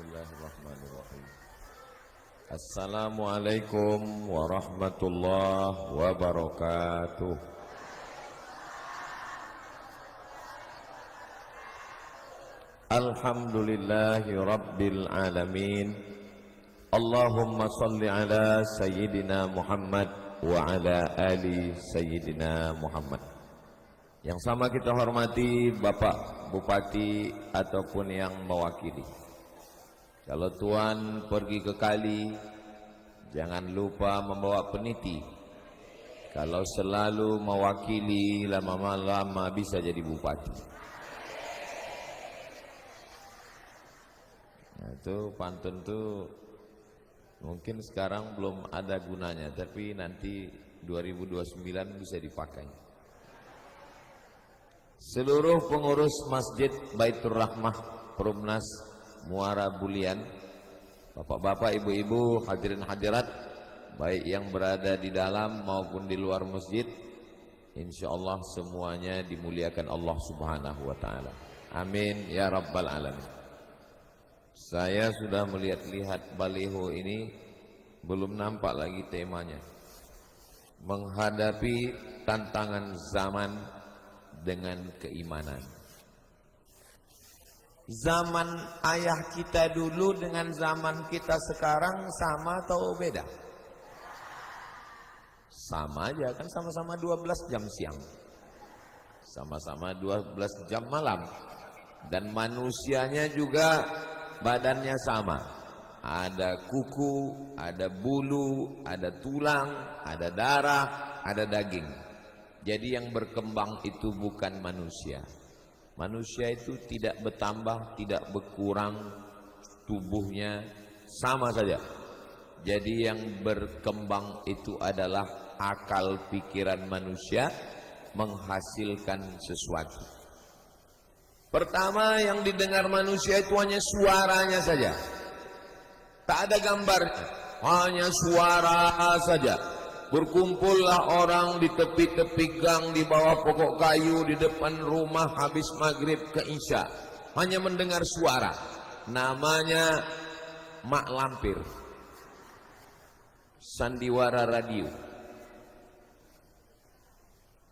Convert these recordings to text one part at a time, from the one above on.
Bismillahirrahmanirrahim. Assalamualaikum warahmatullahi wabarakatuh. Alhamdulillahi rabbil alamin. Allahumma salli ala sayyidina Muhammad wa ala ali sayyidina Muhammad. Yang sama kita hormati Bapak Bupati ataupun yang mewakili. Kalau Tuan pergi ke kali, jangan lupa membawa peniti. Kalau selalu mewakili, lama-lama bisa jadi bupati. Nah, itu pantun tuh mungkin sekarang belum ada gunanya, tapi nanti 2029 bisa dipakai. Seluruh pengurus Masjid Baitur Rahmah Perumnas Muara Bulian, bapak-bapak, ibu-ibu, hadirin hadirat, baik yang berada di dalam maupun di luar masjid, insyaallah semuanya dimuliakan Allah Subhanahu wa taala. Amin ya rabbal alamin. Saya sudah melihat-lihat baliho ini, belum nampak lagi temanya. Menghadapi tantangan zaman dengan keimanan. Zaman ayah kita dulu dengan zaman kita sekarang sama atau beda? Sama aja kan, sama-sama 12 jam siang, sama-sama 12 jam malam. Dan manusianya juga badannya sama. Ada kuku, ada bulu, ada tulang, ada darah, ada daging. Jadi yang berkembang itu bukan manusia. Manusia itu tidak bertambah, tidak berkurang, tubuhnya sama saja. Jadi yang berkembang itu adalah akal pikiran manusia menghasilkan sesuatu. Pertama yang didengar manusia itu hanya suaranya saja. Tak ada gambarnya, hanya suara saja. Berkumpullah orang di tepi-tepi gang, di bawah pokok kayu, di depan rumah habis maghrib ke isya. Hanya mendengar suara. Namanya mak lampir. Sandiwara radio.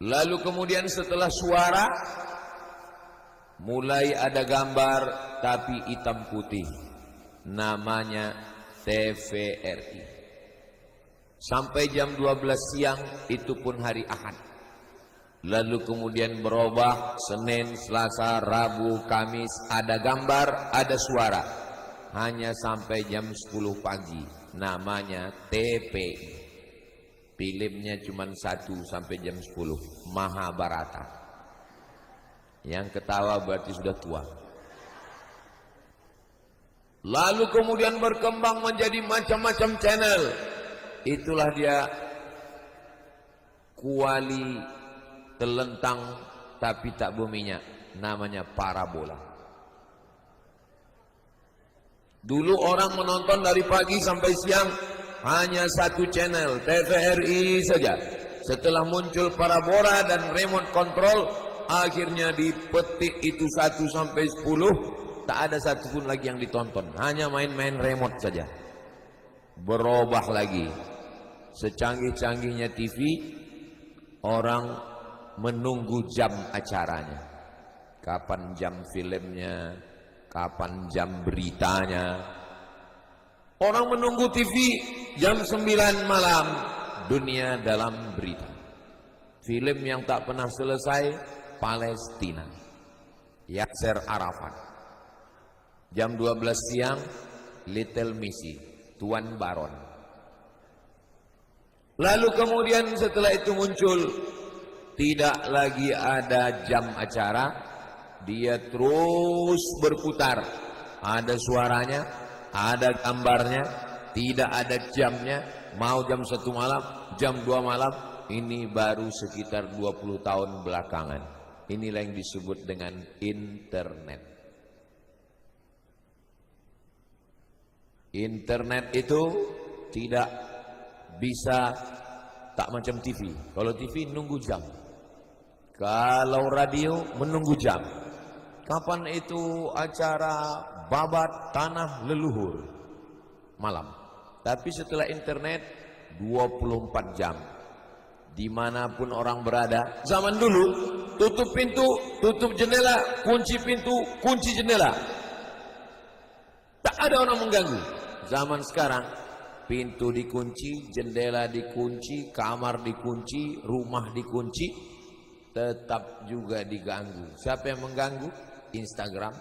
Lalu kemudian setelah suara, mulai ada gambar tapi hitam putih. Namanya TVRI. Sampai jam 12 siang, itu pun hari Ahad. Lalu kemudian berubah, Senin, Selasa, Rabu, Kamis, ada gambar, ada suara. Hanya sampai jam 10 pagi. Namanya TPI. Filmnya cuma 1 sampai jam 10. Mahabharata. Yang ketawa berarti sudah tua. Lalu kemudian berkembang menjadi macam-macam channel. Itulah dia kuali telentang tapi tak berminyak, namanya parabola. Dulu orang menonton dari pagi sampai siang hanya satu channel, TVRI saja. Setelah muncul parabola dan remote control, akhirnya dipetik itu 1 sampai 10, tak ada satupun lagi yang ditonton, hanya main-main remote saja. Berubah lagi. Secanggih-canggihnya TV, orang menunggu jam acaranya. Kapan jam filmnya, kapan jam beritanya. Orang menunggu TV jam 9 malam, dunia dalam berita. Film yang tak pernah selesai, Palestina, Yasser Arafat. Jam 12 siang, Little Missy, Tuan Baron. Lalu kemudian setelah itu muncul, tidak lagi ada jam acara, dia terus berputar. Ada suaranya, ada gambarnya, tidak ada jamnya. Mau jam 1 malam, jam 2 malam. Ini baru sekitar 20 tahun belakangan. Inilah yang disebut dengan internet. Internet itu tidak bisa tak macam TV. Kalau TV nunggu jam, kalau radio menunggu jam, Kapan itu acara babat tanah leluhur? Malam. Tapi setelah internet 24 jam. Dimanapun orang berada. Zaman dulu tutup pintu, tutup jendela, kunci pintu, kunci jendela. Tak ada orang mengganggu. Zaman sekarang pintu dikunci, jendela dikunci, kamar dikunci, rumah dikunci, tetap juga diganggu. Siapa yang mengganggu? Instagram,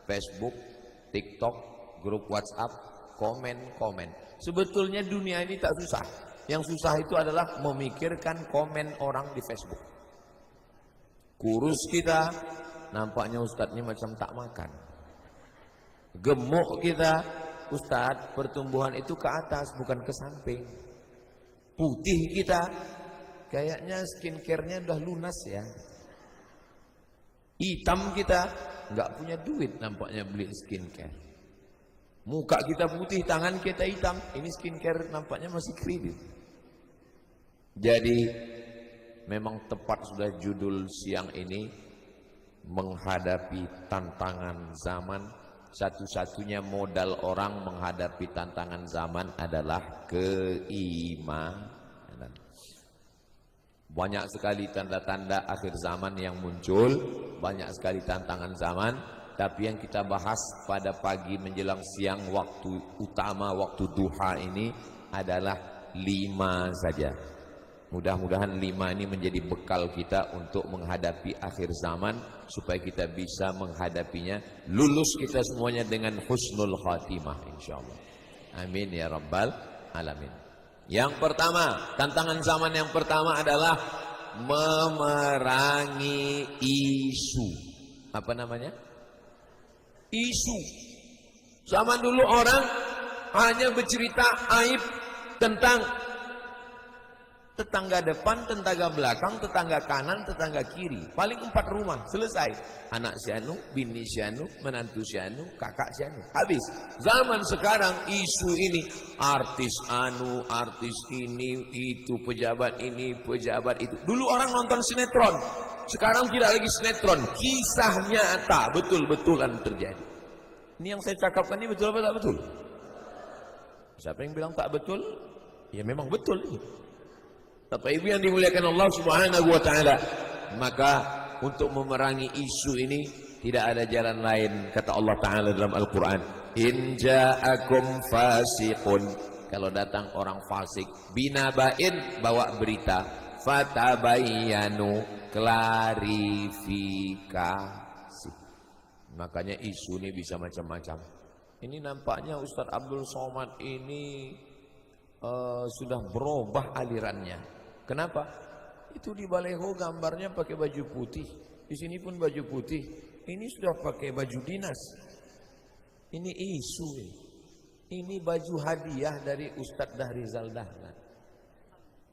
Facebook, TikTok, grup WhatsApp, komen. Sebetulnya dunia ini tak susah. Yang susah itu adalah memikirkan komen orang di Facebook. Kurus kita, nampaknya ustadznya macam tak makan. Gemuk kita, ustadz pertumbuhan itu ke atas bukan ke samping. Putih kita, kayaknya skincare-nya udah lunas ya. Hitam kita, nggak punya duit nampaknya beli skincare. Muka kita putih, tangan kita hitam, ini skincare nampaknya masih kredit. Jadi memang tepat sudah judul siang ini, menghadapi tantangan zaman. Satu-satunya modal orang menghadapi tantangan zaman adalah keimanan. Banyak sekali tanda-tanda akhir zaman yang muncul, banyak sekali tantangan zaman, tapi yang kita bahas pada pagi menjelang siang waktu utama, waktu duha ini adalah 5 saja. Mudah-mudahan 5 ini menjadi bekal kita untuk menghadapi akhir zaman, supaya kita bisa menghadapinya, lulus kita semuanya dengan husnul khatimah insyaallah. Amin ya rabbal alamin. Yang pertama, tantangan zaman yang pertama adalah memerangi isu. Apa namanya? Isu. Zaman dulu orang hanya bercerita aib tentang tetangga depan, tetangga belakang, tetangga kanan, tetangga kiri. Paling 4 rumah, selesai. Anak si anu, bini si anu, menantu si anu, kakak si anu. Habis. Zaman sekarang isu ini, artis anu, artis ini, itu, pejabat ini, pejabat itu. Dulu orang nonton sinetron. Sekarang tidak lagi sinetron. Kisah nyata, betul-betulan terjadi. Ini yang saya cakapkan ini betul apa tak betul? Siapa yang bilang tak betul? Ya memang betul ini. Bapak Ibu yang dimuliakan Allah Subhanahu wa taala, maka untuk memerangi isu ini tidak ada jalan lain, kata Allah taala dalam Al-Qur'an, in ja'akum fasiqun, kalau datang orang fasik, binaba'in, bawa berita, fatabayyanu, klarifikasi. Makanya isu ini bisa macam-macam. Ini nampaknya Ustadz Abdul Somad ini sudah berubah alirannya. Kenapa? Itu di baleho gambarnya pakai baju putih, di sini pun baju putih. Ini sudah pakai baju dinas. Ini isu ini. Ini baju hadiah dari Ustadz Dahrizal Dahlan.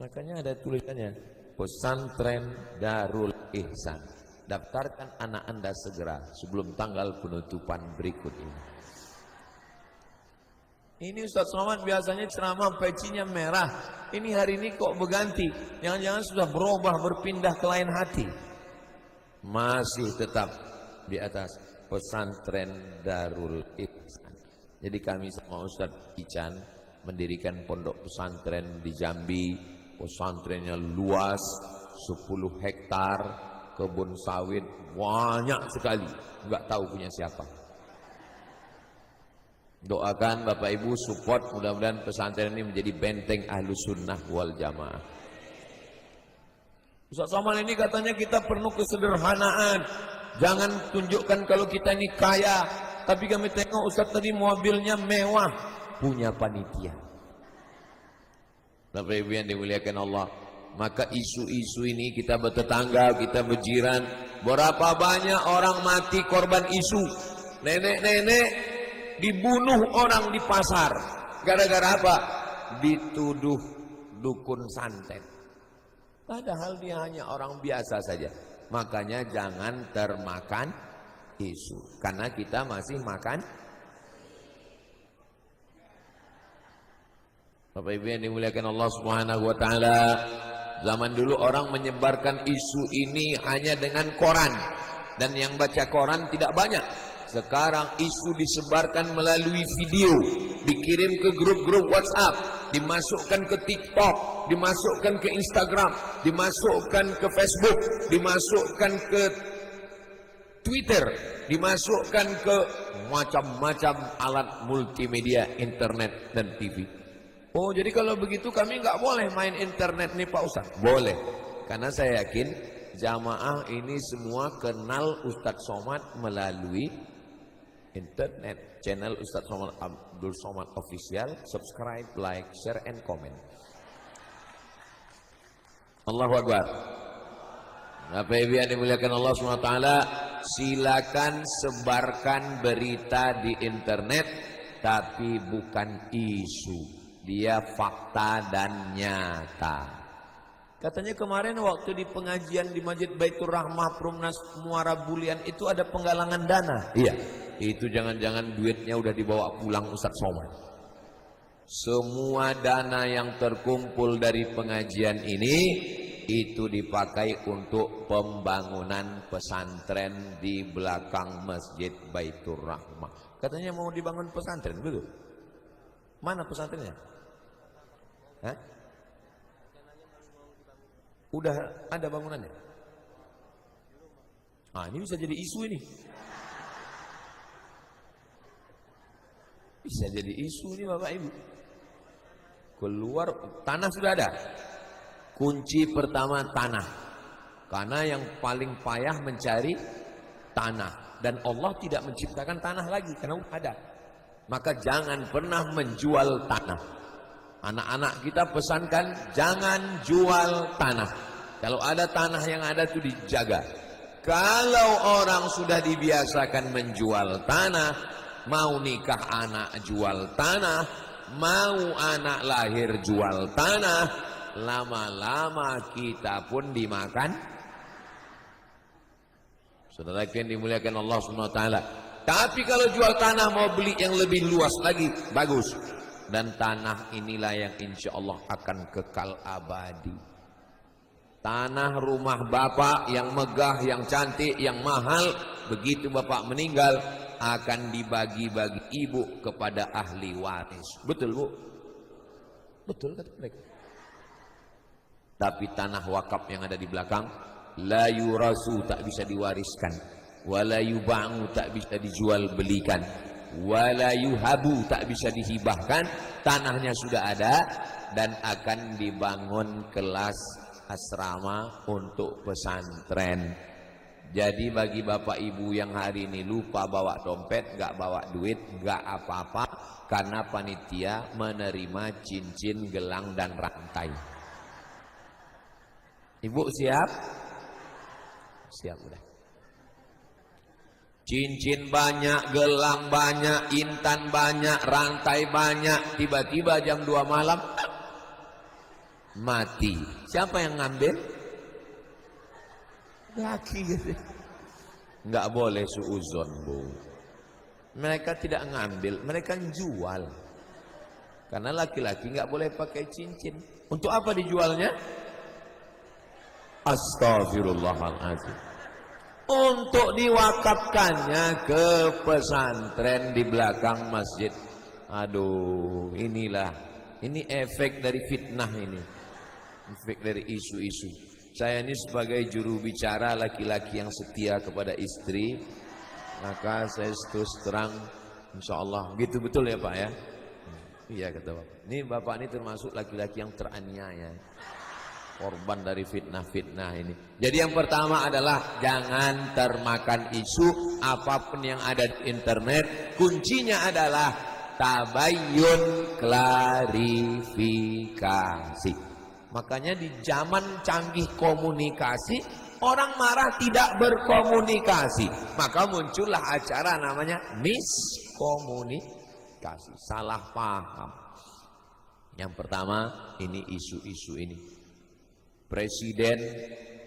Makanya ada tulisannya, Pesantren Darul Ihsan. Daftarkan anak Anda segera sebelum tanggal penutupan berikut ini. Ini Ustaz Somad biasanya ceramah pecinya merah. Ini hari ini kok berganti. Jangan-jangan sudah berubah, berpindah ke lain hati. Masih tetap di atas Pesantren Darul Ihsan. Jadi kami sama Ustaz Ican mendirikan pondok pesantren di Jambi. Pesantrennya luas, 10 hektar, kebun sawit banyak sekali. Enggak tahu punya siapa. Doakan Bapak Ibu, support, mudah-mudahan pesantren ini menjadi benteng Ahlus Sunnah wal Jamaah. Ustaz Somad ini katanya kita perlu kesederhanaan. Jangan tunjukkan kalau kita ini kaya. Tapi kami tengok Ustaz tadi mobilnya mewah, punya panitia. Bapak Ibu yang dimuliakan Allah, maka isu-isu ini kita bertetangga, kita berjiran. Berapa banyak orang mati korban isu. Nenek-nenek dibunuh orang di pasar. Gara-gara apa? Dituduh dukun santet. Padahal dia hanya orang biasa saja. Makanya jangan termakan isu. Karena kita masih makan. Bapak Ibu yang dimuliakan Allah Subhanahu wa taala, zaman dulu orang menyebarkan isu ini hanya dengan koran. dan yang baca koran tidak banyak. Sekarang isu disebarkan melalui video, dikirim ke grup-grup WhatsApp, dimasukkan ke TikTok, dimasukkan ke Instagram, dimasukkan ke Facebook, dimasukkan ke Twitter, dimasukkan ke macam-macam alat multimedia, internet dan TV. Oh, jadi kalau begitu kami nggak boleh main internet nih Pak Ustaz? Boleh, karena saya yakin jamaah ini semua kenal Ustadz Somad melalui internet. Channel Ustadz Somad Abdul Somad Official, subscribe, like, share, and comment. Allahu Akbar. Bapak Ibu yang dimuliakan Allah SWT, silakan sebarkan berita di internet, tapi bukan isu, dia fakta dan nyata. Katanya kemarin waktu di pengajian di Masjid Baitur Rahmah Perumnas Muara Bulian itu ada penggalangan dana. Iya, itu jangan-jangan duitnya udah dibawa pulang Ustadz Somad. Semua dana yang terkumpul dari pengajian ini itu dipakai untuk pembangunan pesantren di belakang Masjid Baitur Rahmah. Katanya mau dibangun pesantren, betul? Mana pesantrennya? Hah? Udah ada bangunannya? Ah, ini bisa jadi isu ini. Bisa jadi isu ini Bapak Ibu. Keluar tanah sudah ada. Kunci pertama tanah. Karena yang paling payah mencari tanah, dan Allah tidak menciptakan tanah lagi karena ada. Maka jangan pernah menjual tanah. Anak-anak kita pesankan jangan jual tanah. Kalau ada tanah yang ada itu dijaga. Kalau orang sudah dibiasakan menjual tanah, mau nikah anak jual tanah, mau anak lahir jual tanah, lama-lama kita pun dimakan. Saudara yang dimuliakan Allah SWT. Tapi kalau jual tanah mau beli yang lebih luas lagi, bagus. Dan tanah inilah yang insya Allah akan kekal abadi. Tanah rumah bapak yang megah, yang cantik, yang mahal, begitu bapak meninggal akan dibagi-bagi ibu kepada ahli waris. Betul Bu? Betul kata mereka. Tapi tanah wakaf yang ada di belakang, la yurasu, tak bisa diwariskan, wala yuba'u, tak bisa dijual belikan, wala yuhabu, tak bisa dihibahkan. Tanahnya sudah ada dan akan dibangun kelas asrama untuk pesantren. Jadi bagi bapak ibu yang hari ini lupa bawa dompet, gak bawa duit, gak apa-apa, karena panitia menerima cincin, gelang dan rantai. Ibu siap? Siap udah. Cincin banyak, gelang banyak, intan banyak, rantai banyak. Tiba-tiba jam 2 malam mati. Siapa yang ngambil? Laki gitu. Nggak boleh suuzon Bu. Mereka tidak ngambil, mereka jual. Karena laki-laki nggak boleh pakai cincin. Untuk apa dijualnya? Astaghfirullahaladzim. Untuk diwakafkannya ke pesantren di belakang masjid. Aduh, inilah, ini efek dari fitnah ini, efek dari isu-isu. Saya ini sebagai juru bicara laki-laki yang setia kepada istri, maka saya terus terang, insya Allah, gitu betul ya Pak ya? Iya kata Bapak. Ini Bapak ini termasuk laki-laki yang teraniaya, korban dari fitnah-fitnah ini. Jadi yang pertama adalah jangan termakan isu apapun yang ada di internet. Kuncinya adalah tabayyun, klarifikasi. Makanya di zaman canggih komunikasi, orang marah tidak berkomunikasi. Maka muncullah acara namanya miskomunikasi, salah paham. Yang pertama ini isu-isu ini. Presiden,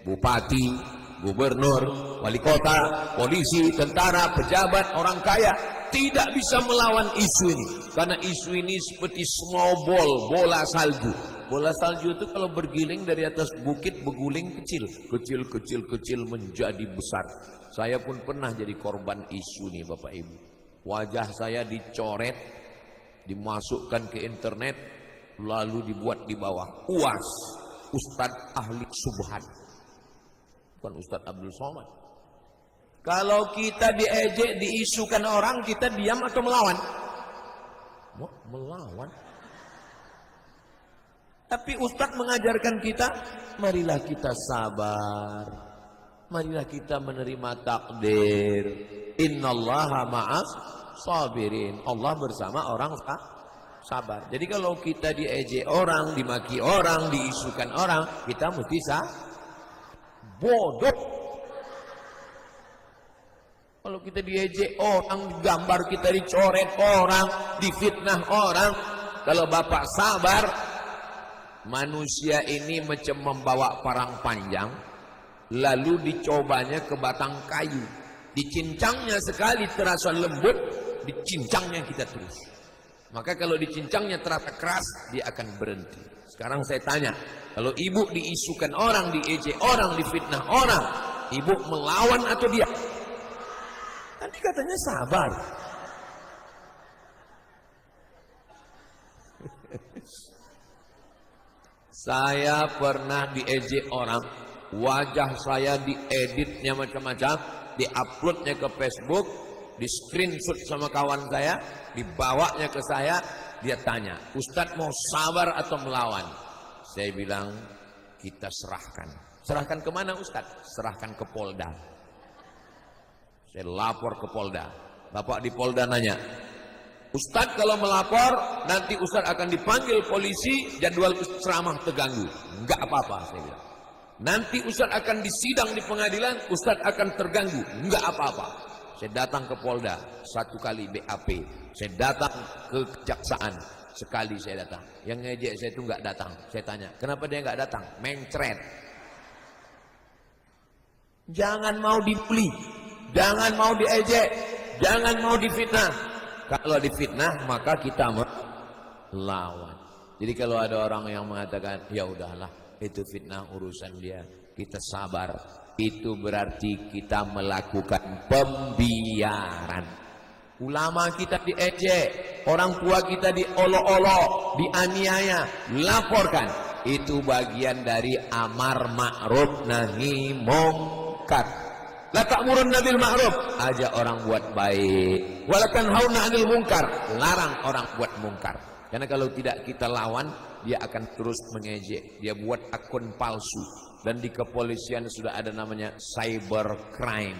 bupati, gubernur, wali kota, polisi, tentara, pejabat, orang kaya tidak bisa melawan isu ini. Karena isu ini seperti snowball, bola salju. Bola salju itu kalau bergiling dari atas bukit berguling kecil, kecil menjadi besar. Saya pun pernah jadi korban isu nih Bapak Ibu. Wajah saya dicoret, dimasukkan ke internet, lalu dibuat di bawah UAS, Ustadz Ahli Subhan. Bukan Ustadz Abdul Somad. Kalau kita diejek, diisukan orang, kita diam atau melawan? Melawan. Tapi Ustadz mengajarkan kita, marilah kita sabar. Marilah kita menerima takdir. Innallaha ma'as sabirin. Allah bersama orang sabar. Jadi kalau kita diejek orang, dimaki orang, diisukan orang, kita mesti bodoh. Kalau kita diejek orang, gambar kita dicoret orang, difitnah orang. Kalau Bapak sabar, manusia ini macam membawa parang panjang, lalu dicobanya ke batang kayu. Dicincangnya sekali terasa lembut, dicincangnya kita terus. Maka kalau dicincangnya terasa keras, dia akan berhenti. Sekarang saya tanya, kalau ibu diisukan orang, diejek orang, difitnah orang, ibu melawan atau diam? Tadi katanya sabar. Saya pernah diejek orang, wajah saya dieditnya macam-macam, diuploadnya ke Facebook, di screenshot sama kawan saya, dibawanya ke saya, dia tanya, Ustadz mau sabar atau melawan? Saya bilang, kita serahkan. Serahkan kemana Ustadz? Serahkan ke Polda. Saya lapor ke Polda. Bapak di Polda nanya, Ustadz kalau melapor nanti Ustadz akan dipanggil polisi, jadwal ceramah terganggu. Enggak apa-apa saya bilang. Nanti Ustadz akan disidang di pengadilan, Ustadz akan terganggu. Enggak apa-apa. Saya datang ke Polda 1 kali BAP. Saya datang ke kejaksaan sekali saya datang. Yang ngejek saya itu enggak datang. Saya tanya, kenapa dia enggak datang? Mencret. Jangan mau dibully. Jangan mau diejek, jangan mau difitnah. Kalau difitnah maka kita melawan. Jadi kalau ada orang yang mengatakan, ya udahlah, itu fitnah urusan dia, kita sabar. Itu berarti kita melakukan pembiaran. Ulama kita diejek, orang tua kita diolok-olok, dianiaya, laporkan. Itu bagian dari amar ma'ruf nahi mungkar. La ta'murunna bil ma'ruf, ajak orang buat baik. Wa la tanhauna 'anil munkar, larang orang buat mungkar. Karena kalau tidak kita lawan, dia akan terus mengejek. Dia buat akun palsu. Dan di kepolisian sudah ada namanya cyber crime.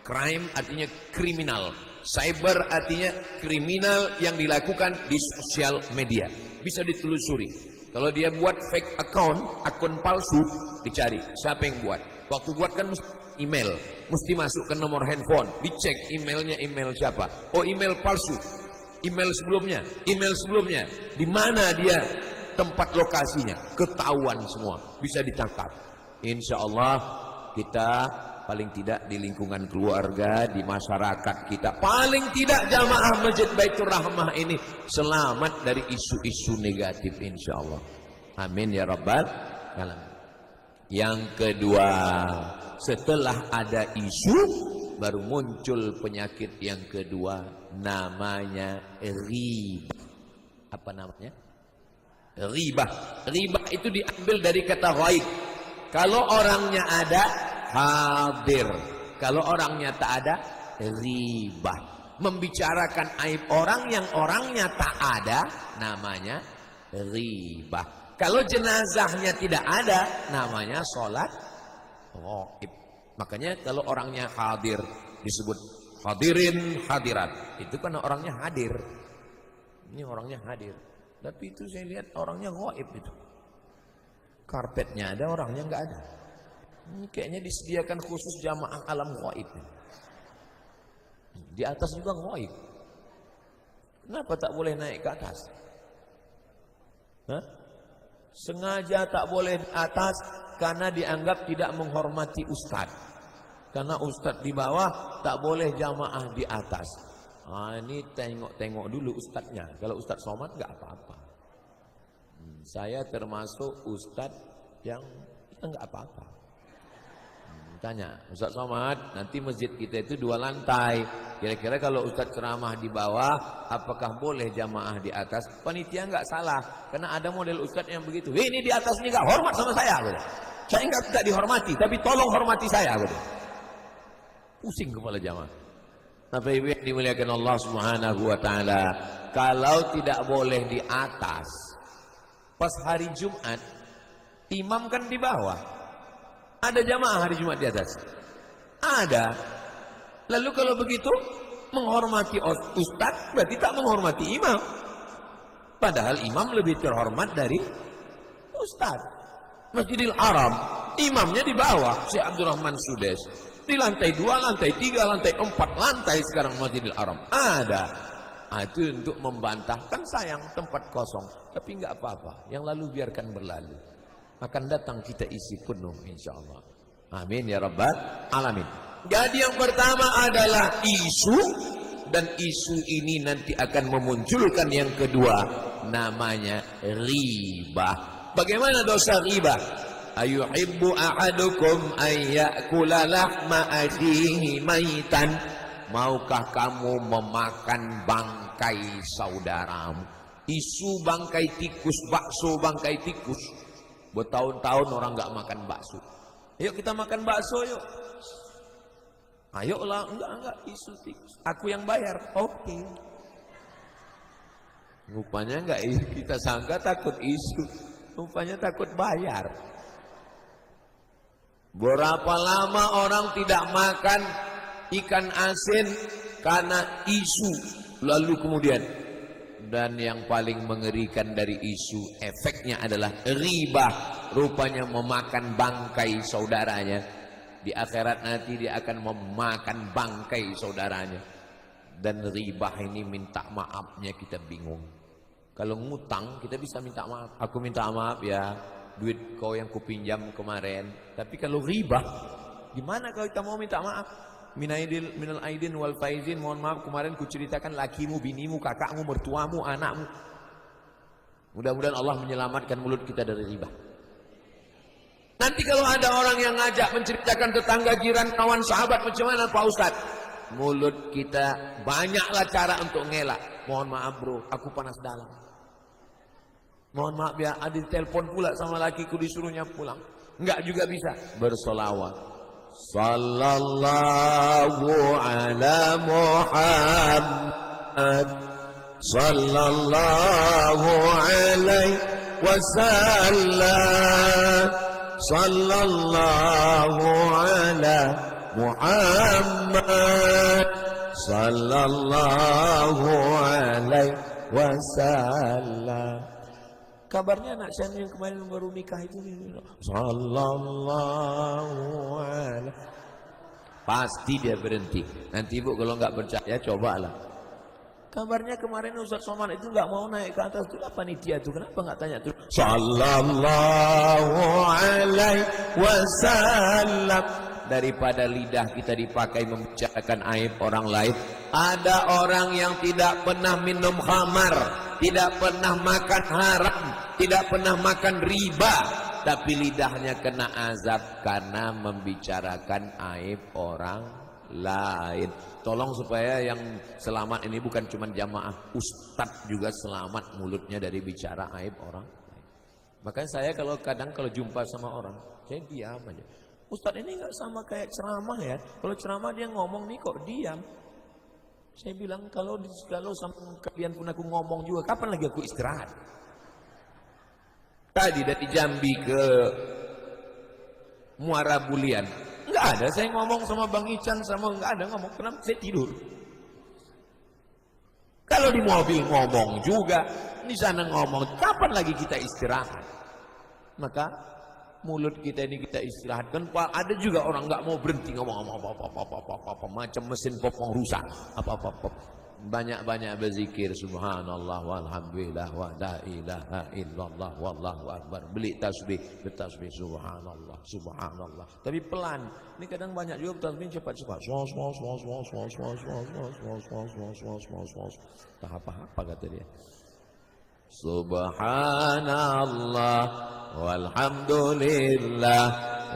Crime artinya kriminal. Cyber artinya kriminal yang dilakukan di sosial media. Bisa ditelusuri. Kalau dia buat fake account, akun palsu, dicari siapa yang buat. Waktu buat kan email, mesti masuk ke nomor handphone, dicek emailnya email siapa. Oh, email palsu, email sebelumnya, di mana dia tempat lokasinya, ketahuan semua, bisa ditangkap. Insya Allah kita paling tidak di lingkungan keluarga, di masyarakat kita, paling tidak jamaah Masjid Baitur Rahmah ini selamat dari isu-isu negatif insya Allah. Amin ya rabbal alamin. Yang kedua, setelah ada isu baru muncul penyakit yang kedua, namanya riba. Apa namanya? Riba. Riba itu diambil dari kata ghaib. Kalau orangnya ada, hadir. Kalau orangnya tak ada, riba. Membicarakan aib orang yang orangnya tak ada, namanya riba. Kalau jenazahnya tidak ada, namanya sholat ghaib. Makanya kalau orangnya hadir disebut hadirin hadirat. Itu kan orangnya hadir. Ini orangnya hadir. Tapi itu saya lihat orangnya ghaib itu. Karpetnya ada, orangnya enggak ada. Ini kayaknya disediakan khusus jamaah alam ghaib. Di atas juga ghaib. Kenapa tak boleh naik ke atas? Hah? Sengaja tak boleh di atas karena dianggap tidak menghormati ustadz. Karena ustadz di bawah, tak boleh jamaah di atas. Ini tengok-tengok dulu ustadznya. Kalau ustadz somad enggak apa-apa. Saya termasuk ustadz yang enggak apa-apa. Tanya, Ustaz Somad, nanti masjid kita itu 2 lantai. Kira-kira kalau Ustaz ceramah di bawah, apakah boleh jamaah di atas? Panitia nggak salah, karena ada model Ustaz yang begitu. Ini di atas ini nggak hormat sama saya, gitu. Saya nggak dihormati, tapi tolong hormati saya, gitu. Pusing kepala jamaah. Tapi ibu yang dimuliakan Allah Subhanahu Wa Taala, kalau tidak boleh di atas, pas hari Jumat, imam kan di bawah. Ada jamaah hari Jumat di atas? Ada. Lalu kalau begitu, menghormati ustaz berarti tak menghormati imam. Padahal imam lebih terhormat dari ustaz. Masjidil Haram, imamnya di bawah, Syekh Abdurrahman Sudes. Di lantai 2, lantai 3, lantai 4, lantai sekarang Masjidil Haram. Ada. Nah, itu untuk membantah. Kan sayang tempat kosong. Tapi enggak apa-apa. Yang lalu biarkan berlalu. Akan datang kita isi penuh insyaallah. Amin ya rabbal alamin. Jadi yang pertama adalah isu, dan isu ini nanti akan memunculkan yang kedua, namanya ribah. Bagaimana dosa ribah? Ayuhibbu ahadukum ayyakula lahma akhihi maitan. Maukah kamu memakan bangkai saudaramu? Isu bangkai tikus, bakso bangkai tikus. Bertahun-tahun orang nggak makan bakso. Yuk kita makan bakso yuk. Ayolah, enggak isu tikus. Aku yang bayar. Oke. Rupanya enggak, kita sangka takut isu. Rupanya takut bayar. Berapa lama orang tidak makan ikan asin karena isu. Lalu kemudian, dan yang paling mengerikan dari isu, efeknya adalah riba. Rupanya memakan bangkai saudaranya. Di akhirat nanti dia akan memakan bangkai saudaranya. Dan riba ini minta maafnya kita bingung. Kalau ngutang kita bisa minta maaf. Aku minta maaf ya, duit kau yang kupinjam kemarin. Tapi kalau riba, gimana kalau kita mau minta maaf? Minal aidin wal faizin, mohon maaf kemarin ku ceritakan lakimu, binimu, kakakmu, mertuamu, anakmu. Mudah-mudahan Allah menyelamatkan mulut kita dari riba. Nanti kalau ada orang yang ngajak menceritakan tetangga, jiran, kawan, sahabat, macam mana Pak Ustaz? Mulut kita banyaklah cara untuk ngelak. Mohon maaf bro, aku panas dalam. Mohon maaf ya, ada telepon pula sama lakiku disuruhnya pulang. Enggak juga bisa. Bersolawat. Sallallahu ala Muhammad sallallahu alaihi wasallam sallallahu ala Muhammad sallallahu alaihi wasallam. Kabarnya anak saya yang kemarin baru nikah itu sallallahu alaihi. Pasti dia berhenti. Nanti ibu kalau nggak percaya cobalah. Kabarnya kemarin Ustaz Somad itu nggak mau naik ke atas itu, apa panitia itu? Kenapa nggak tanya tuh? Sallallahu alaihi wasallam. Daripada lidah kita dipakai membicarakan aib orang lain. Ada orang yang tidak pernah minum khamar, tidak pernah makan haram, tidak pernah makan riba, tapi lidahnya kena azab karena membicarakan aib orang lain. Tolong supaya yang selamat ini bukan cuma jamaah, ustadz juga selamat mulutnya dari bicara aib orang lain. Makanya saya kalau jumpa sama orang, saya diam aja. Ustadz ini nggak sama kayak ceramah ya. Kalau ceramah dia ngomong nih kok diam. Saya bilang kalau sama kalian pun aku ngomong juga, kapan lagi aku istirahat? Tadi dari Jambi ke Muara Bulian, nggak ada saya ngomong sama Bang Ican, sama nggak ada ngomong. Kenapa? Saya tidur. Kalau di mobil ngomong juga, di sana ngomong. Kapan lagi kita istirahat? Maka mulut kita ini kita istirahatkan. Ada juga orang nggak mau berhenti ngomong apa macam mesin popong rusak. Apa banyak-banyak berzikir subhanallah walhamdulillah wa la ilaha illallah wallahu akbar. Beli tasbih, bertasbih subhanallah subhanallah. Tapi pelan. Ini kadang banyak juga tasbih cepat-cepat. Tak apa-apa kata dia. Subhanallah walhamdulillah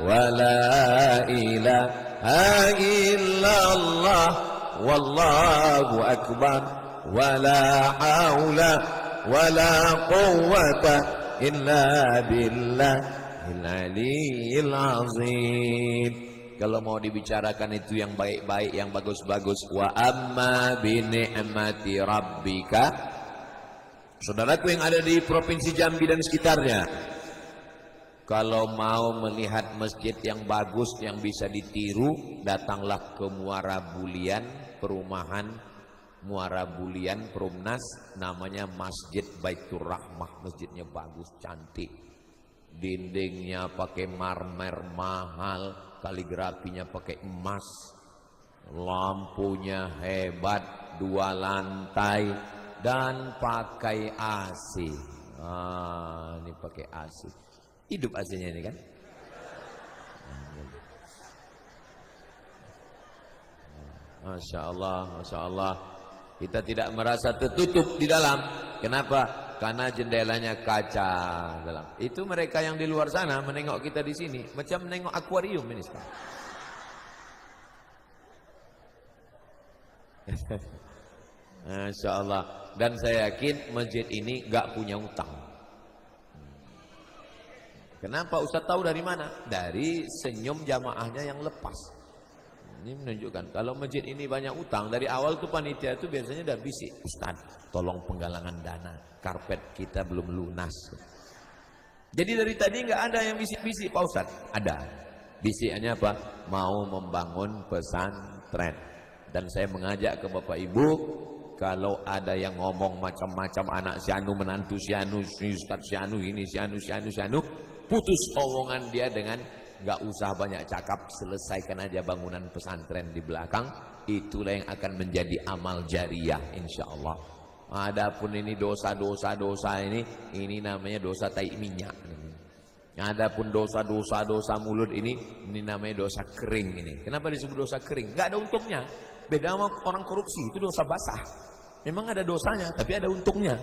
wala ilaha illallah wallahu akbar wala haula wala quwwata illa billahil aliyyil azim. Kalau mau dibicarakan itu yang baik-baik, yang bagus-bagus, wa amma bi ni'mati rabbika. Saudaraku yang ada di Provinsi Jambi dan sekitarnya, kalau mau melihat masjid yang bagus yang bisa ditiru, datanglah ke Muara Bulian, perumahan Muara Bulian Perumnas, namanya Masjid Baitur Rahmah. Masjidnya bagus, cantik, dindingnya pakai marmer mahal, kaligrafinya pakai emas, lampunya hebat, 2 lantai, dan pakai AC. Ini pakai AC. Hidup AC-nya ini kan? Masya Allah, Masya Allah. Kita tidak merasa tertutup di dalam. Kenapa? Karena jendelanya kaca dalam. Itu mereka yang di luar sana menengok kita di sini macam menengok akuarium ini sekarang. Masya Allah. Dan saya yakin masjid ini gak punya utang. Kenapa Ustaz tahu dari mana? Dari senyum jamaahnya yang lepas. Ini menunjukkan kalau masjid ini banyak utang. Dari awal tuh panitia itu biasanya udah bisik, Ustaz tolong penggalangan dana, karpet kita belum lunas. Jadi dari tadi nggak ada yang bisik-bisik Pak Ustaz. Ada. Bisikannya apa? Mau membangun pesantren. Dan saya mengajak ke Bapak Ibu, kalau ada yang ngomong macam-macam, anak si Anu, menantu si Anu, Ustaz si Anu, ini si Anu, si Anu, si Anu, putus omongan dia dengan gak usah banyak cakap, selesaikan aja bangunan pesantren di belakang. Itulah yang akan menjadi amal jariah insyaallah. Adapun ini dosa-dosa ini namanya dosa tai minyak. Adapun dosa mulut ini namanya dosa kering ini. Kenapa disebut dosa kering? Gak ada untungnya. Beda sama orang korupsi, itu dosa basah. Memang ada dosanya, tapi ada untungnya.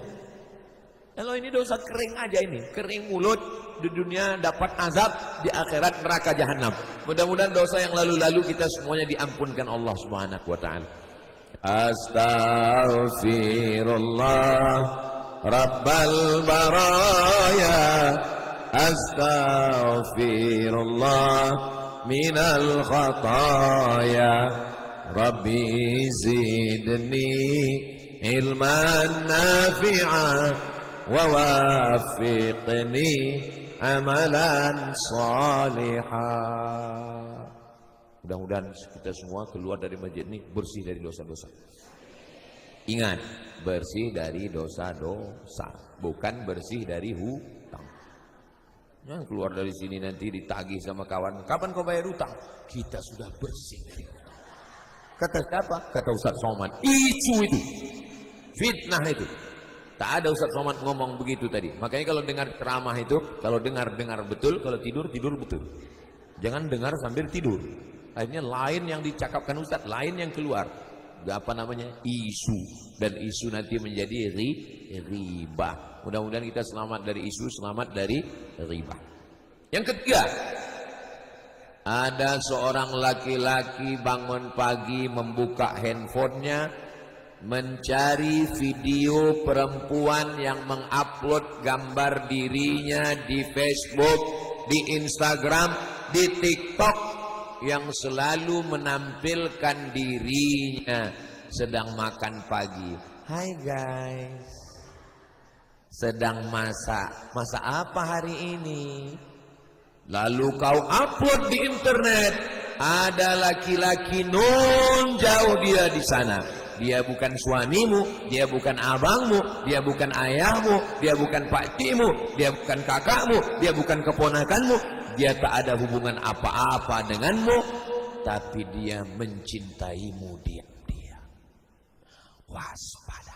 Kalau ini dosa kering aja ini, kering mulut, di dunia dapat azab, di akhirat neraka jahanam. Mudah-mudahan dosa yang lalu-lalu kita semuanya diampunkan Allah Subhanahu wa taala. Astaghfirullah Rabbal baraya, astaghfirullah minal khataya, Rabbi zidni ilman nafi'ah wa wafiqni amalan salihah. Mudah-mudahan kita semua keluar dari masjid ini bersih dari dosa-dosa. Ingat, bersih dari dosa-dosa, bukan bersih dari hutang. Jangan keluar dari sini nanti ditagih sama kawan, kapan kau bayar hutang? Kita sudah bersih dari hutang. Kata siapa? Kata Ustaz Somad. Itu fitnah itu. Tak ada Ustaz Somad ngomong begitu tadi. Makanya kalau dengar ceramah itu, kalau dengar betul, kalau tidur betul. Jangan dengar sambil tidur. Akhirnya lain yang dicakapkan Ustaz, lain yang keluar. Apa namanya? Isu. Dan isu nanti menjadi riba. Mudah-mudahan kita selamat dari isu, selamat dari riba. Yang ketiga, ada seorang laki-laki bangun pagi membuka handphonenya, mencari video perempuan yang mengupload gambar dirinya di Facebook, di Instagram, di TikTok, yang selalu menampilkan dirinya sedang makan pagi. Hai guys, sedang masak apa hari ini? Lalu kau upload di internet, ada laki-laki non jauh dia di sana. Dia bukan suamimu, dia bukan abangmu, dia bukan ayahmu, dia bukan pakcikmu, dia bukan kakakmu, dia bukan keponakanmu, dia tak ada hubungan apa-apa denganmu, tapi dia mencintaimu diam-diam. Waspadalah.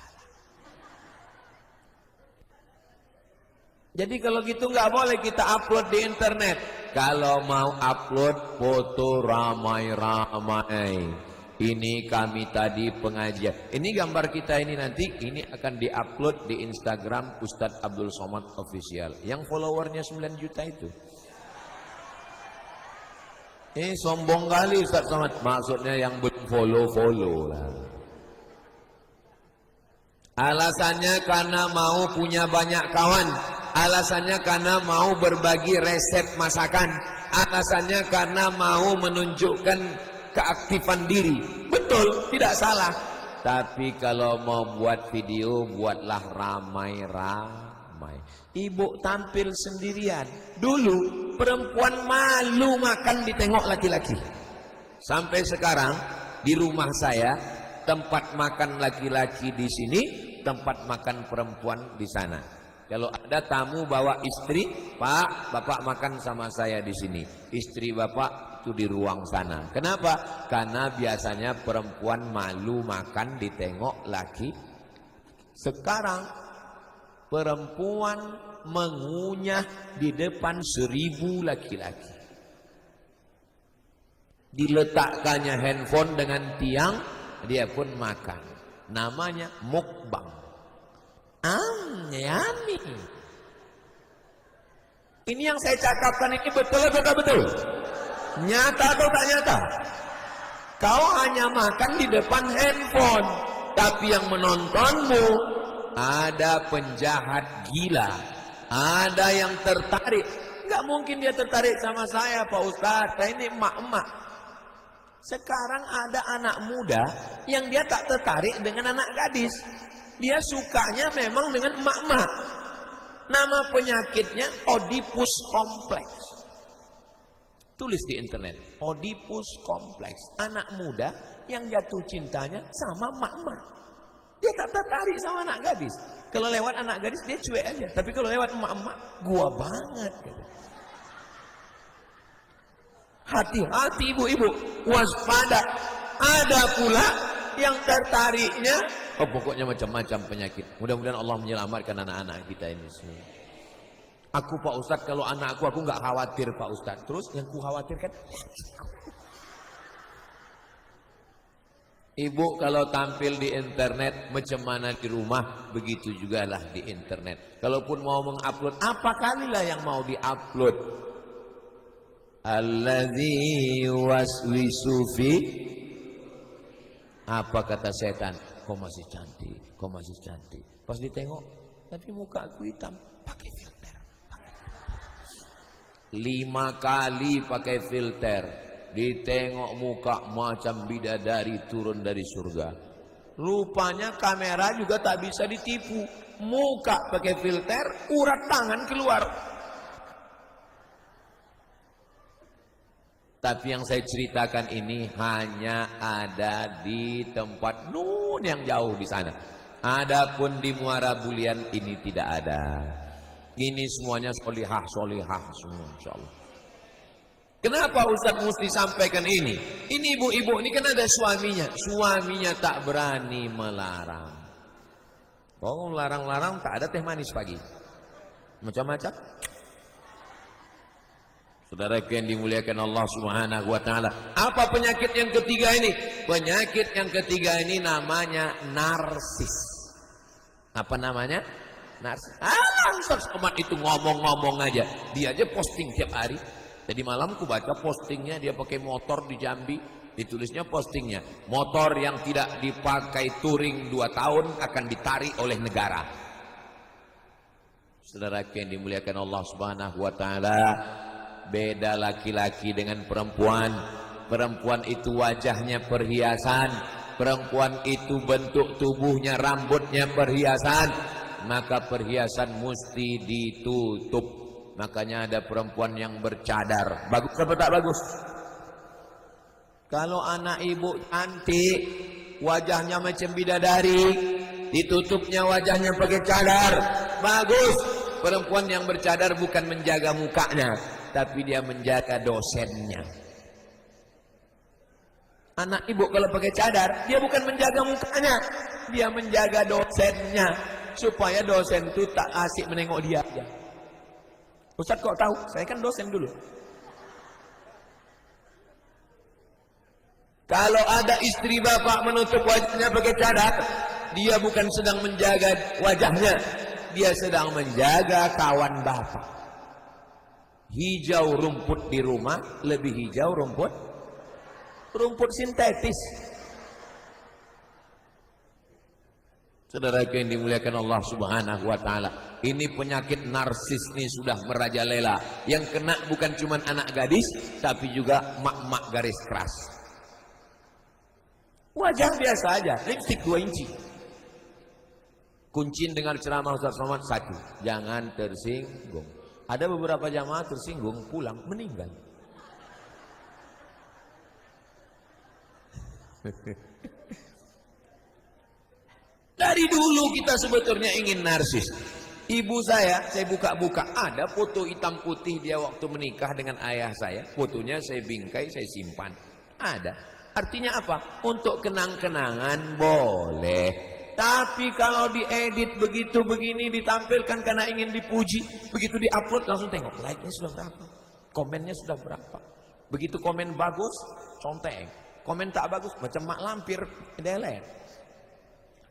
Jadi kalau gitu nggak boleh kita upload di internet. Kalau mau upload foto ramai-ramai, Ini kami tadi pengajian. Ini gambar kita ini nanti ini akan diupload di Instagram Ustadz Abdul Somad Official. Yang followernya 9 juta itu. Sombong kali Ustadz Somad. Maksudnya yang belum follow lah. Alasannya karena mau punya banyak kawan. Alasannya karena mau berbagi resep masakan. Alasannya karena mau menunjukkan keaktifan diri. Betul, tidak salah. Tapi kalau mau buat video, buatlah ramai-ramai. Ibu tampil sendirian. Dulu perempuan malu makan ditengok laki-laki. Sampai sekarang di rumah saya tempat makan laki-laki di sini, tempat makan perempuan di sana. Kalau ada tamu bawa istri, Pak, Bapak makan sama saya di sini. Istri Bapak itu di ruang sana. Kenapa? Karena biasanya perempuan malu makan ditengok laki. Sekarang perempuan mengunyah di depan 1000 laki-laki. Diletakkannya handphone dengan tiang, dia pun makan. Namanya mukbang. Yummy. Ini yang saya cakapkan ini betul atau tak betul? Nyata atau tak nyata? Kau hanya makan di depan handphone, tapi yang menontonmu ada penjahat gila, ada yang tertarik. Nggak mungkin dia tertarik sama saya, Pak Ustadz. Saya ini emak-emak. Sekarang ada anak muda yang dia tak tertarik dengan anak gadis. Dia sukanya memang dengan emak-emak. Nama penyakitnya Oedipus Complex. Tulis di internet, Oedipus Complex. Anak muda yang jatuh cintanya sama emak-emak. Dia tak tertarik sama anak gadis. Kalau lewat anak gadis dia cuek aja. Tapi kalau lewat emak-emak, gua banget. Hati-hati ibu-ibu, waspada. Ada pula yang tertariknya, pokoknya macam-macam penyakit. Mudah-mudahan Allah menyelamatkan anak-anak kita ini semua. Aku Pak Ustadz, kalau anakku aku nggak khawatir Pak Ustadz. Terus yang ku khawatirkan, ibu kalau tampil di internet macam mana di rumah, begitu juga lah di internet. Kalaupun mau mengupload, apa kalilah yang mau diupload? Alladzi waswisu fi, apa kata setan? Kau masih cantik, kau masih cantik. Pas ditengok, tapi muka aku hitam, pakai filter. 5 kali pakai filter, ditengok muka macam bidadari turun dari surga. Rupanya kamera juga tak bisa ditipu. Muka pakai filter, urat tangan keluar. Tapi yang saya ceritakan ini hanya ada di tempat nun yang jauh di sana. Adapun di Muara Bulian ini tidak ada. Ini semuanya solihah semua insyaallah. Kenapa Ustaz mesti sampaikan ini? Ini ibu-ibu ini kan ada suaminya. Suaminya tak berani melarang. Oh, larang-larang tak ada teh manis pagi. Macam-macam. Saudara yang dimuliakan Allah Subhanahu wa taala. Apa penyakit yang ketiga ini? Penyakit yang ketiga ini namanya narsis. Apa namanya? Narsis. Ustaz Somad itu ngomong-ngomong aja. Dia aja posting tiap hari. Jadi malam ku baca postingnya, dia pakai motor di Jambi. Ditulisnya postingnya, motor yang tidak dipakai touring 2 tahun akan ditarik oleh negara. Saudara yang dimuliakan Allah Subhanahu wa taala, beda laki-laki dengan perempuan. Perempuan itu wajahnya perhiasan, perempuan itu bentuk tubuhnya, rambutnya perhiasan, maka perhiasan mesti ditutup. Makanya ada perempuan yang bercadar. Bagus apa tak bagus? Kalau anak ibu cantik, wajahnya macam bidadari, ditutupnya wajahnya pakai cadar, bagus. Perempuan yang bercadar bukan menjaga mukanya, tapi dia menjaga dosennya. Anak ibu kalau pakai cadar, dia bukan menjaga mukanya, dia menjaga dosennya, supaya dosen itu tak asik menengok dia aja. Ustaz kok tahu? Saya kan dosen dulu. Kalau ada istri bapak menutup wajahnya pakai cadar, dia bukan sedang menjaga wajahnya, dia sedang menjaga kawan bapak. Hijau rumput di rumah lebih hijau rumput sintetis. Saudara yang dimuliakan Allah Subhanahu wa taala, ini penyakit narsis ini sudah merajalela. Yang kena bukan cuma anak gadis, tapi juga mak-mak garis keras. Wajah biasa aja, lipstik 2 inci. Kuncin dengan ceramah Ustaz Somad 1, jangan tersinggung. Ada beberapa jamaah tersinggung, pulang meninggal. Dari dulu kita sebetulnya ingin narsis. Ibu saya buka-buka, ada foto hitam putih dia waktu menikah dengan ayah saya. Fotonya saya bingkai, saya simpan. Ada. Artinya apa? Untuk kenang-kenangan boleh. Tapi kalau diedit begitu begini, ditampilkan karena ingin dipuji, begitu diupload langsung tengok like-nya sudah berapa, komennya sudah berapa. Begitu komen bagus, conteng. Komen tak bagus, macam mak lampir, delete.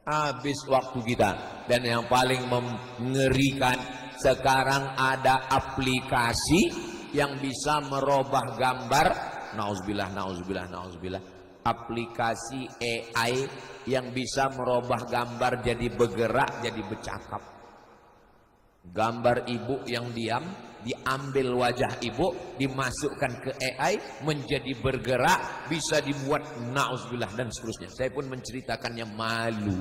Habis waktu kita. Dan yang paling mengerikan, sekarang ada aplikasi yang bisa merubah gambar. Nauzubillah. Aplikasi AI yang bisa merubah gambar jadi bergerak, jadi bercakap. Gambar ibu yang diam, diambil wajah ibu, dimasukkan ke AI, menjadi bergerak, bisa dibuat nauzubillah dan seterusnya. Saya pun menceritakannya malu.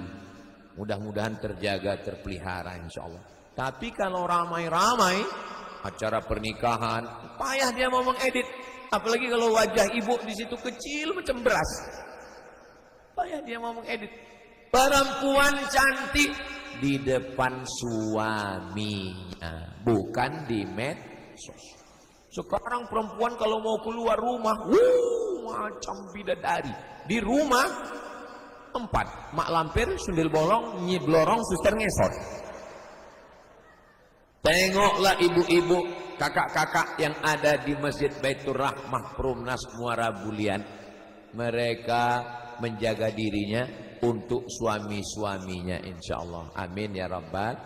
Mudah-mudahan terjaga, terpelihara insyaallah. Tapi kalau ramai-ramai acara pernikahan, payah dia mau mengedit. Apalagi kalau wajah ibu di situ kecil macam beras. Payah dia mau mengedit. Perempuan cantik di depan suaminya, bukan di medsos. Sekarang perempuan kalau mau keluar rumah, macam bidadari. Di rumah 4, mak lampir, sundel bolong, nyi blorong, suster ngesot. Tengoklah ibu-ibu, kakak-kakak yang ada di Masjid Baitur Rahmah Perumnas Muara Bulian. Mereka menjaga dirinya untuk suami-suaminya insyaallah. Amin ya rabbal.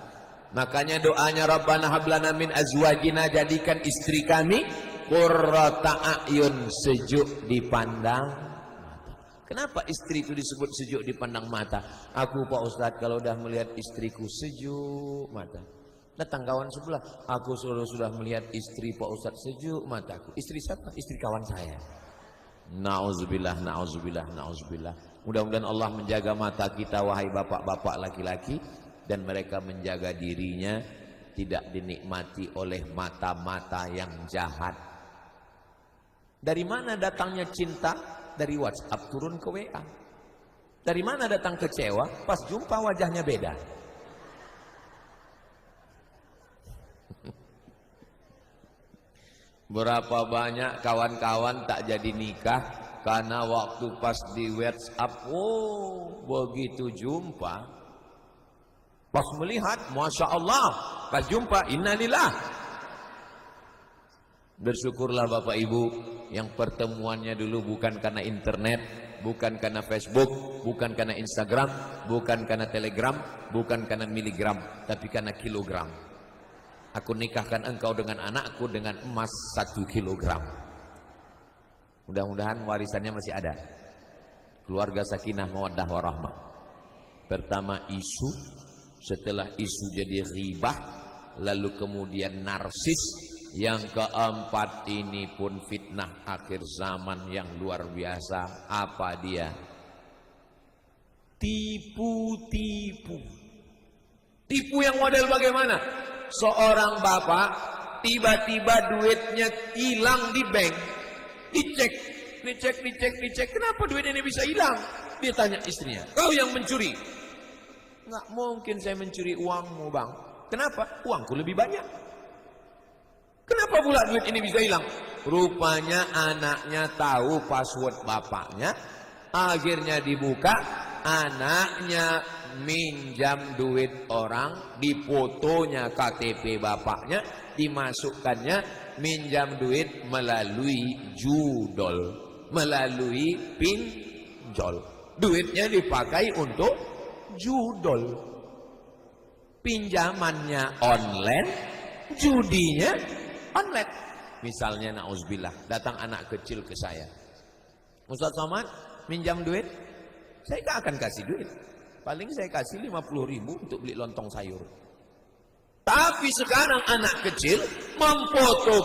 Makanya doanya Rabbana hablana min azwajina, jadikan istri kami qurrata a'yun, sejuk dipandang mata. Kenapa istri itu disebut sejuk dipandang mata? Aku Pak Ustadz kalau udah melihat istriku sejuk mata. Datang kawan sebelah, aku sudah melihat istri Pak Ustadz sejuk mataku. Istri siapa? Istri kawan saya. Nauzubillah. Mudah-mudahan Allah menjaga mata kita wahai bapak-bapak laki-laki, dan mereka menjaga dirinya tidak dinikmati oleh mata-mata yang jahat. Dari mana datangnya cinta? Dari WhatsApp turun ke WA. Dari mana datang kecewa? Pas jumpa wajahnya beda. Berapa banyak kawan-kawan tak jadi nikah karena waktu pas di WhatsApp, begitu jumpa, pas melihat, Masya Allah, pas jumpa, innalillah. Bersyukurlah Bapak Ibu yang pertemuannya dulu bukan karena internet, bukan karena Facebook, bukan karena Instagram, bukan karena Telegram, bukan karena miligram, tapi karena kilogram. Aku nikahkan engkau dengan anakku dengan emas 1 kilogram. Mudah-mudahan warisannya masih ada. Keluarga sakinah mawaddah warahmah. Pertama isu, setelah isu jadi ghibah, lalu kemudian narsis. Yang keempat ini pun fitnah akhir zaman yang luar biasa. Apa dia? Tipu-tipu. Tipu yang model bagaimana? Seorang bapak tiba-tiba duitnya hilang di bank, dicek, kenapa duit ini bisa hilang? Dia tanya istrinya, kau yang mencuri? Nggak mungkin saya mencuri uangmu bang. Kenapa? Uangku lebih banyak. Kenapa pula duit ini bisa hilang? Rupanya anaknya tahu password bapaknya, akhirnya dibuka, anaknya minjam duit orang, difotonya KTP bapaknya, dimasukkannya minjam duit melalui judol. melalui pinjol. Duitnya dipakai untuk judol. Pinjamannya online, judinya online. Misalnya nauzubillah, datang anak kecil ke saya. Ustaz Somad, minjam duit? Saya gak akan kasih duit. Paling saya kasih 50.000 untuk beli lontong sayur. Tapi sekarang anak kecil memfoto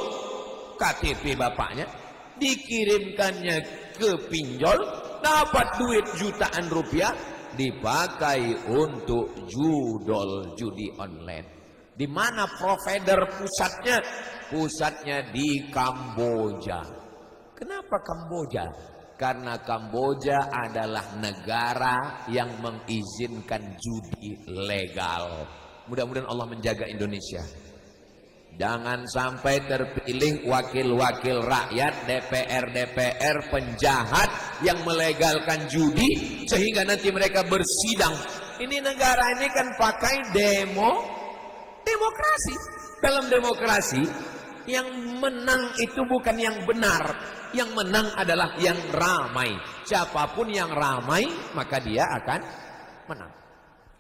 KTP bapaknya, dikirimkannya ke pinjol, dapat duit jutaan rupiah, dipakai untuk judol judi online. Di mana provider pusatnya? Pusatnya di Kamboja. Kenapa Kamboja? Karena Kamboja adalah negara yang mengizinkan judi legal. Mudah-mudahan Allah menjaga Indonesia. Jangan sampai terpilih wakil-wakil rakyat, DPR penjahat yang melegalkan judi sehingga nanti mereka bersidang. Ini negara ini kan pakai demokrasi. Dalam demokrasi, yang menang itu bukan yang benar. Yang menang adalah yang ramai. Siapapun yang ramai, maka dia akan menang.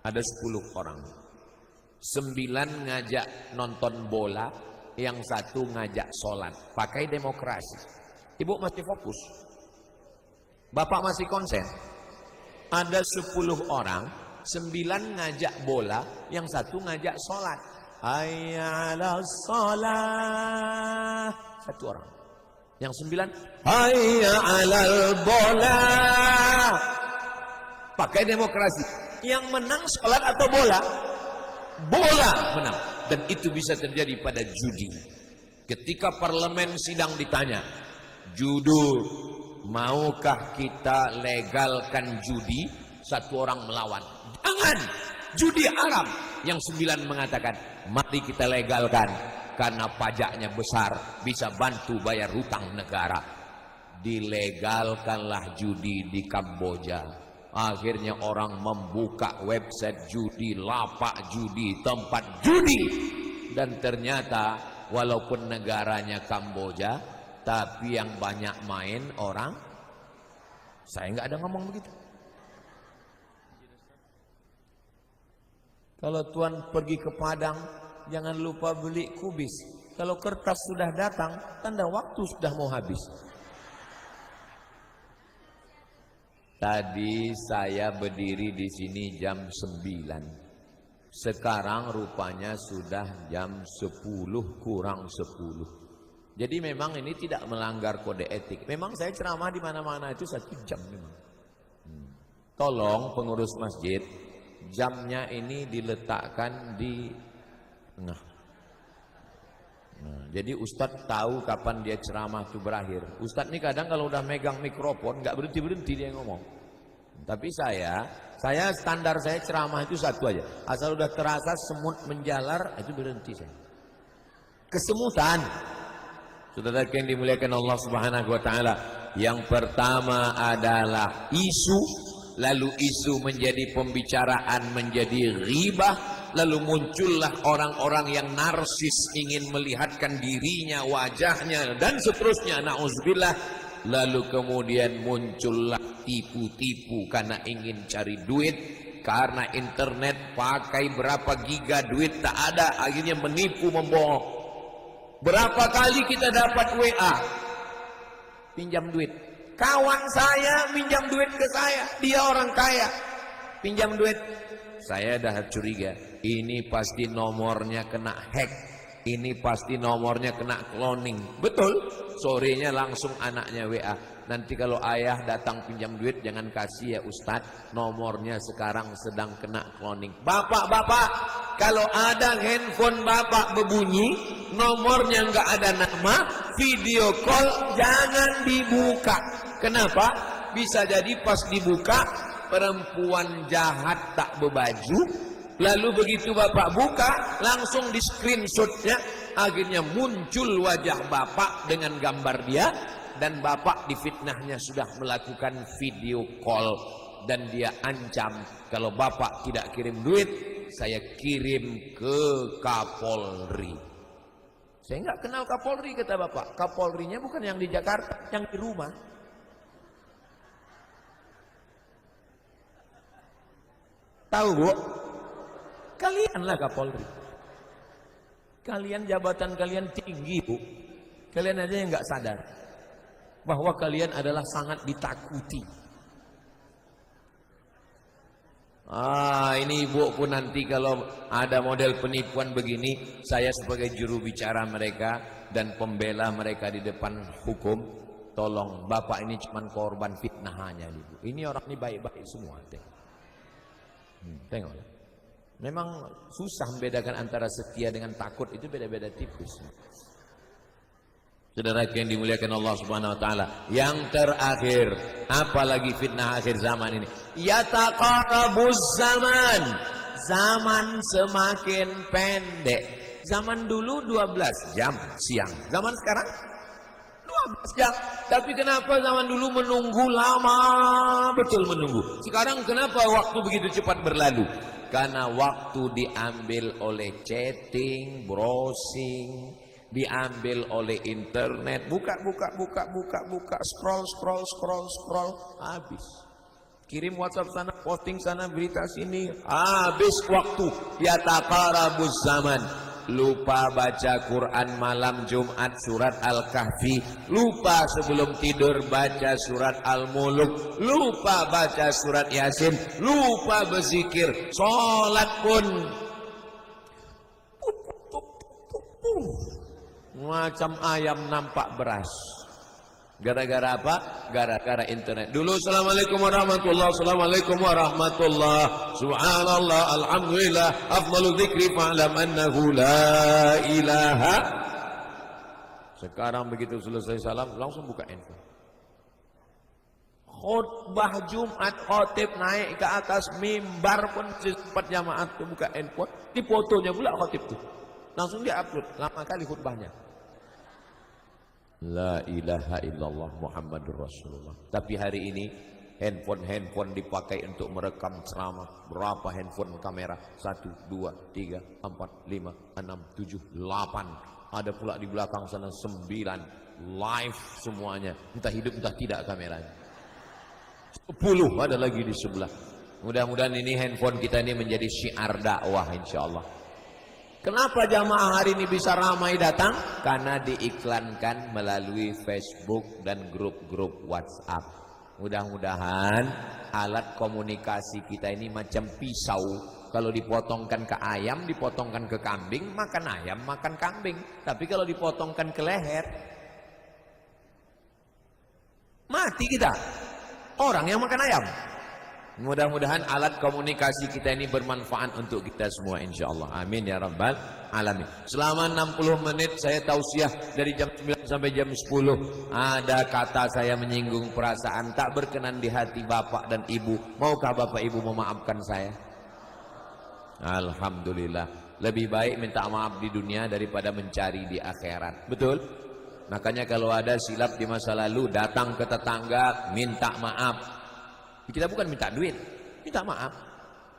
Ada 10 orang. 9 ngajak nonton bola, yang 1 ngajak sholat. Pakai demokrasi. Ibu masih fokus. Bapak masih konsen. Ada 10 orang, 9 ngajak bola, yang 1 ngajak sholat. Hayya 'alas shalah. 1 orang. Yang 9, hayya 'alal bola. Pakai demokrasi. Yang menang sholat atau bola? Bola menang. Dan itu bisa terjadi pada judi. Ketika parlemen sidang ditanya, judul, maukah kita legalkan judi? 1 orang melawan, jangan, judi haram. Yang 9 mengatakan, mari kita legalkan, karena pajaknya besar, bisa bantu bayar hutang negara. Dilegalkanlah judi di Kamboja. Akhirnya orang membuka website judi, lapak judi, tempat judi. Dan ternyata walaupun negaranya Kamboja, tapi yang banyak main orang, saya nggak ada ngomong begitu. Kalau Tuan pergi ke Padang, jangan lupa beli kubis. Kalau kertas sudah datang, tanda waktu sudah mau habis. Tadi saya berdiri di sini jam 9. Sekarang rupanya sudah jam 10 kurang 10. Jadi memang ini tidak melanggar kode etik. Memang saya ceramah di mana-mana itu 1 jam memang. Tolong pengurus masjid, jamnya ini diletakkan di tengah. Jadi Ustadz tahu kapan dia ceramah itu berakhir. Ustadz ini kadang kalau udah megang mikrofon nggak berhenti-berhenti dia ngomong. Tapi saya standar saya ceramah itu 1 aja. Asal udah terasa semut menjalar, itu berhenti saya. Kesemutan. Saudara yang dimuliakan Allah Subhanahu wa taala, yang pertama adalah isu, lalu isu menjadi pembicaraan, menjadi ghibah, lalu muncullah orang-orang yang narsis, ingin melihatkan dirinya, wajahnya, dan seterusnya, na'udzubillah. Lalu kemudian muncullah tipu-tipu karena ingin cari duit, karena internet, pakai berapa giga duit tak ada, akhirnya menipu, membohong. Berapa kali kita dapat WA, pinjam duit. Kawan saya minjam duit ke saya, dia orang kaya, pinjam duit. Saya dah curiga, ini pasti nomornya kena hack, ini pasti nomornya kena cloning. Betul, sorenya langsung anaknya WA, nanti kalau ayah datang pinjam duit jangan kasih ya Ustadz, nomornya sekarang sedang kena cloning. Bapak, kalau ada handphone bapak berbunyi, nomornya nggak ada nama, video call jangan dibuka. Kenapa? Bisa jadi pas dibuka perempuan jahat tak berbaju, lalu begitu bapak buka langsung di screenshotnya, akhirnya muncul wajah bapak dengan gambar dia, dan bapak difitnahnya sudah melakukan video call, dan dia ancam, kalau bapak tidak kirim duit saya kirim ke Kapolri. Saya nggak kenal Kapolri, kata bapak. Kapolrinya bukan yang di Jakarta, yang di rumah. Tahu Bu? Kalianlah Kapolri. Kalian jabatan kalian tinggi Bu. Kalian aja yang nggak sadar bahwa kalian adalah sangat ditakuti. Ini Ibu pun nanti kalau ada model penipuan begini, saya sebagai juru bicara mereka dan pembela mereka di depan hukum, tolong Bapak ini cuma korban fitnah hanya Ibu. Ini orang ini baik-baik semua. Tengok. Memang susah membedakan antara setia dengan takut, itu beda-beda tipis. Saudara yang dimuliakan Allah Subhanahu wa taala. Yang terakhir, apalagi fitnah akhir zaman ini. Yataqarabuz zaman. Zaman semakin pendek. Zaman dulu 12 jam siang. Zaman sekarang 12 jam. Tapi kenapa zaman dulu menunggu lama, betul menunggu. Sekarang kenapa waktu begitu cepat berlalu? Karena waktu diambil oleh chatting, browsing, diambil oleh internet, buka, scroll, habis. Kirim WhatsApp sana, posting sana, berita sini, habis waktu. Yataqarabuz zaman. Lupa baca Quran malam Jumat surat Al-Kahfi, lupa sebelum tidur baca surat Al-Mulk, lupa baca surat Yasin, lupa berzikir, sholat pun macam ayam nampak beras. Gara-gara apa? Gara-gara internet. Dulu assalamualaikum warahmatullahi, assalamualaikum warahmatullahi, subhanallah, alhamdulillah, afdalu dzikri fa'lam annahu la ilaha. Sekarang begitu selesai salam langsung buka handphone. Khutbah Jumat, khotib naik ke atas mimbar pun sempat jamaah tuh buka handphone, di fotonya pula khotib tuh. Langsung dia upload, lama kali khutbahnya. La ilaha illallah Muhammadur Rasulullah. Tapi hari ini handphone dipakai untuk merekam ceramah. Berapa handphone kamera? 1, 2, 3, 4, 5, 6, 7, 8. Ada pula di belakang sana 9. Live semuanya. Entah hidup entah tidak kameranya. 10 ada lagi di sebelah. Mudah-mudahan ini handphone kita ini menjadi syiar dakwah insyaallah. Kenapa jamaah hari ini bisa ramai datang? Karena diiklankan melalui Facebook dan grup-grup WhatsApp. Mudah-mudahan alat komunikasi kita ini macam pisau. Kalau dipotongkan ke ayam, dipotongkan ke kambing, makan ayam, makan kambing. Tapi kalau dipotongkan ke leher, mati kita. Orang yang makan ayam. Mudah-mudahan alat komunikasi kita ini bermanfaat untuk kita semua insyaallah. Amin ya rabbal alamin. Selama 60 menit saya tausiah dari jam 9 sampai jam 10. Ada kata saya menyinggung perasaan tak berkenan di hati bapak dan ibu. Maukah bapak ibu memaafkan saya? Alhamdulillah. Lebih baik minta maaf di dunia daripada mencari di akhirat. Betul? Makanya kalau ada silap di masa lalu, datang ke tetangga minta maaf. Kita bukan minta duit, minta maaf.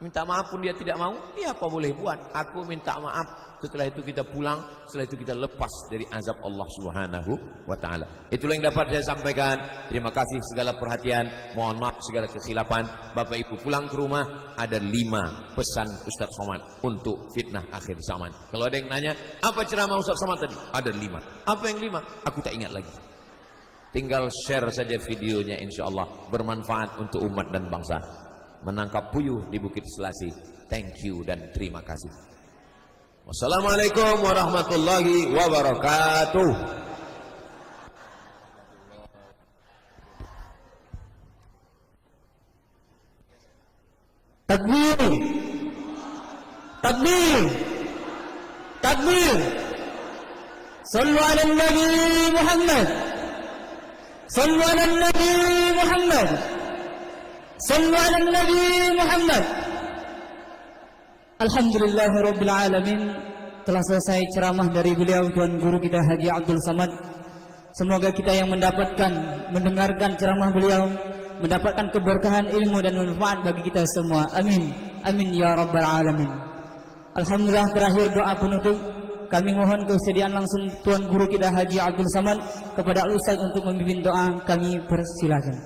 Minta maaf pun dia tidak mau, dia apa boleh buat? Aku minta maaf. Setelah itu kita pulang, setelah itu kita lepas dari azab Allah Subhanahu wa taala. Itulah yang dapat saya sampaikan. Terima kasih segala perhatian. Mohon maaf segala kesilapan. Bapak Ibu pulang ke rumah, ada 5 pesan Ustaz Somad untuk fitnah akhir zaman. Kalau ada yang nanya, apa ceramah Ustaz Somad tadi? Ada 5. Apa yang 5? Aku tak ingat lagi. Tinggal share saja videonya, insyaallah bermanfaat untuk umat dan bangsa. Menangkap puyuh di Bukit Selasi. Thank you dan terima kasih. Wassalamualaikum warahmatullahi wabarakatuh. Takbir, takbir, takbir. Sallu ala Nabi Muhammad. Sallu ala Nabi Muhammad. Sallu ala Nabi Muhammad. Alhamdulillahirabbil alamin. Telah selesai ceramah dari beliau Tuan Guru kita Haji Abdul Samad. Semoga kita yang mendengarkan ceramah beliau mendapatkan keberkahan ilmu dan manfaat bagi kita semua. Amin. Amin ya rabbal alamin. Alhamdulillah, terakhir doa penutup. Kami mohon kesediaan langsung Tuan Guru kita Haji Abdul Samad kepada Al-Ustaz untuk memimpin doa. Kami persilakan.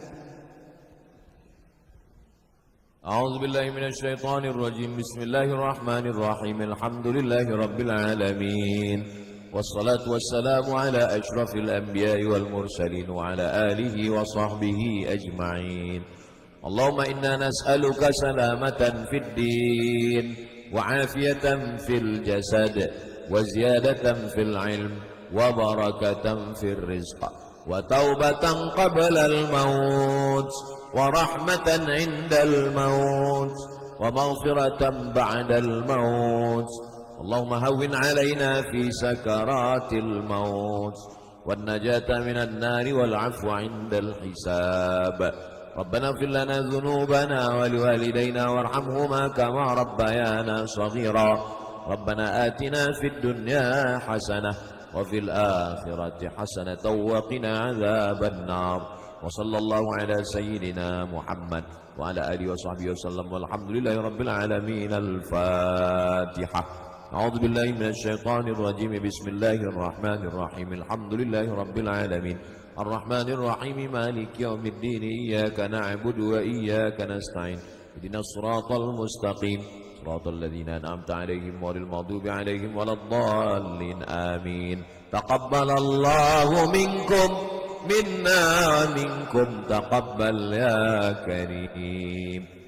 أعوذ بالله من الشيطان الرجيم. بسم الله الرحمن الرحيم. الحمد لله رب العالمين، والصلاة والسلام على أشرف الأنبياء والمرسلين وعلى آله وصحبه أجمعين. اللهم إنا نسألك سلامة في الدين وعافية في الجسد وزيادة في العلم وبركة في الرزق وتوبة قبل الموت ورحمة عند الموت ومغفرة بعد الموت. اللهم هون علينا في سكرات الموت والنجاة من النار والعفو عند الحساب. ربنا اغفر لنا ذنوبنا ولوالدينا وارحمهما كما ربيانا صغيرا. ربنا آتنا في الدنيا حسنة وفي الآخرة حسنة وقنا عذاب النار. وصلى الله على سيدنا محمد وعلى آله وصحبه وسلم والحمد لله رب العالمين. الفاتحة. أعوذ بالله من الشيطان الرجيم. بسم الله الرحمن الرحيم. الحمد لله رب العالمين الرحمن الرحيم مالك يوم الدين. إياك نعبد وإياك نستعين. اهدنا الصراط المستقيم صراط الذين أنعمت عليهم غير المغضوب عليهم ولا الضالين. آمين. تقبل الله منكم منا ومنكم تقبل يا كريم.